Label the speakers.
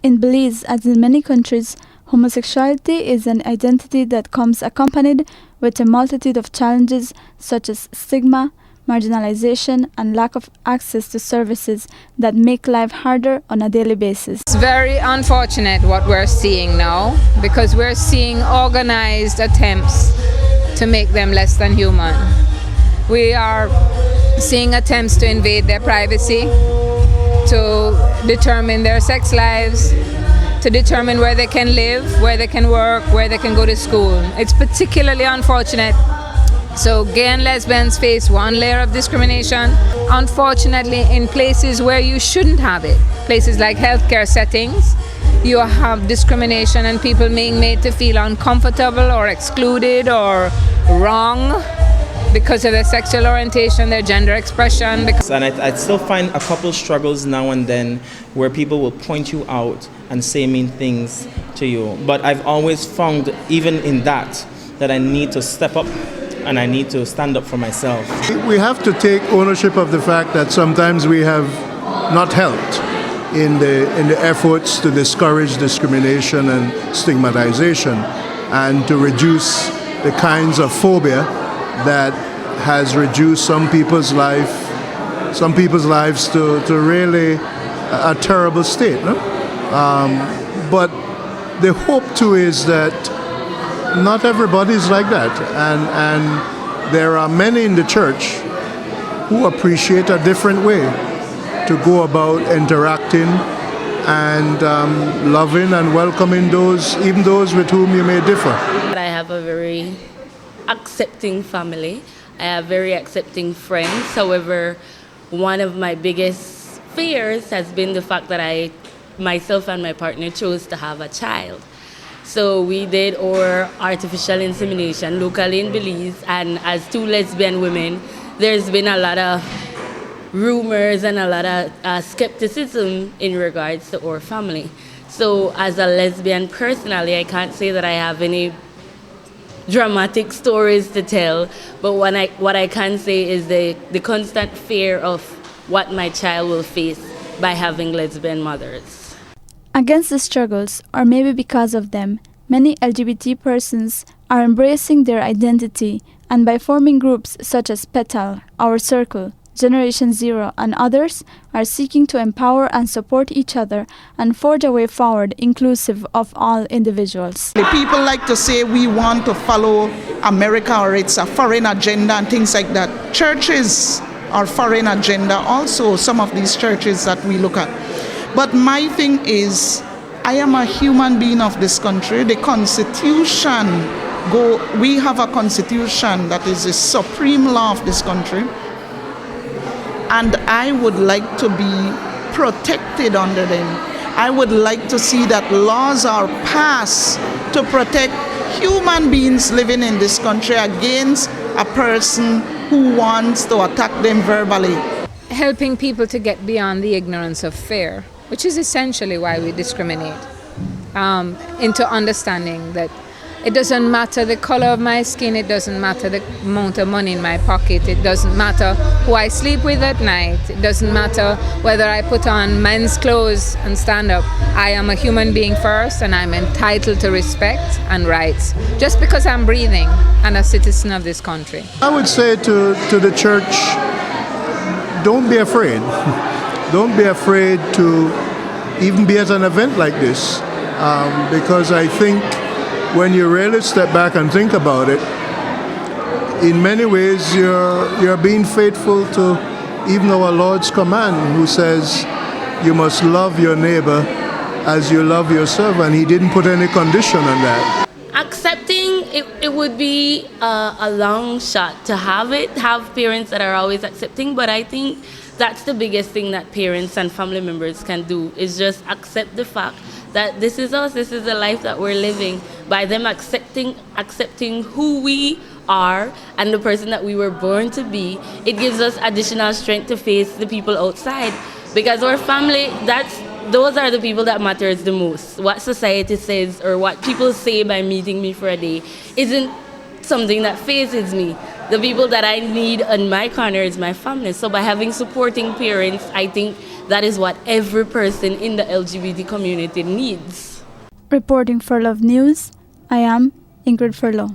Speaker 1: In Belize, as in many countries, homosexuality is an identity that comes accompanied with a multitude of challenges such as stigma, marginalization, and lack of access to services that make life harder on a daily basis.
Speaker 2: It's very unfortunate what we're seeing now, because we're seeing organized attempts to make them less than human. We are seeing attempts to invade their privacy, to determine their sex lives, to determine where they can live, where they can work, where they can go to school. It's particularly unfortunate. So gay and lesbians face one layer of discrimination, unfortunately, in places where you shouldn't have it. Places like healthcare settings, you have discrimination and people being made to feel uncomfortable or excluded or wrong because of their sexual orientation, their gender expression.
Speaker 3: And I still find a couple struggles now and then where people will point you out and say mean things to you. But I've always found, even in that I need to step up and I need to stand up for myself.
Speaker 4: We have to take ownership of the fact that sometimes we have not helped in the efforts to discourage discrimination and stigmatization and to reduce the kinds of phobia that has reduced some people's lives to really a terrible state. No? But the hope too is that not everybody's like that, and there are many in the church who appreciate a different way to go about interacting and loving and welcoming even those with whom you may differ.
Speaker 5: I have a very accepting family. I have very accepting friends. However, one of my biggest fears has been the fact that myself and my partner chose to have a child. So we did our artificial insemination locally in Belize, and as two lesbian women, there's been a lot of rumors and a lot of skepticism in regards to our family. So as a lesbian personally, I can't say that I have any dramatic stories to tell, but what I can say is the constant fear of what my child will face by having lesbian mothers.
Speaker 1: Against the struggles, or maybe because of them, many LGBT persons are embracing their identity, and by forming groups such as Petal, Our Circle, Generation Zero, and others, are seeking to empower and support each other and forge a way forward inclusive of all individuals.
Speaker 6: The people like to say we want to follow America or it's a foreign agenda and things like that. Churches are foreign agenda also, some of these churches that we look at. But my thing is, I am a human being of this country. The Constitution, we have a Constitution that is the supreme law of this country. And I would like to be protected under them. I would like to see that laws are passed to protect human beings living in this country against a person who wants to attack them verbally.
Speaker 2: Helping people to get beyond the ignorance of fear, which is essentially why we discriminate, into understanding that it doesn't matter the color of my skin, it doesn't matter the amount of money in my pocket, it doesn't matter who I sleep with at night, it doesn't matter whether I put on men's clothes and stand up. I am a human being first, and I'm entitled to respect and rights just because I'm breathing and a citizen of this country.
Speaker 4: I would say to the church, don't be afraid. Don't be afraid to even be at an event like this, because I think when you really step back and think about it, in many ways you're being faithful to even our Lord's command, who says you must love your neighbor as you love yourself, and he didn't put any condition on that.
Speaker 5: Accepting, it would be a long shot to have parents that are always accepting, but I think that's the biggest thing that parents and family members can do, is just accept the fact that this is us, this is the life that we're living. By them accepting who we are and the person that we were born to be, it gives us additional strength to face the people outside. Because our family, those are the people that matters the most. What society says or what people say by meeting me for a day isn't something that phases me. the people that I need in my corner is my family. So by having supporting parents, I think that is what every person in the LGBT community needs.
Speaker 1: Reporting for Love News, I am Ingrid Furlow.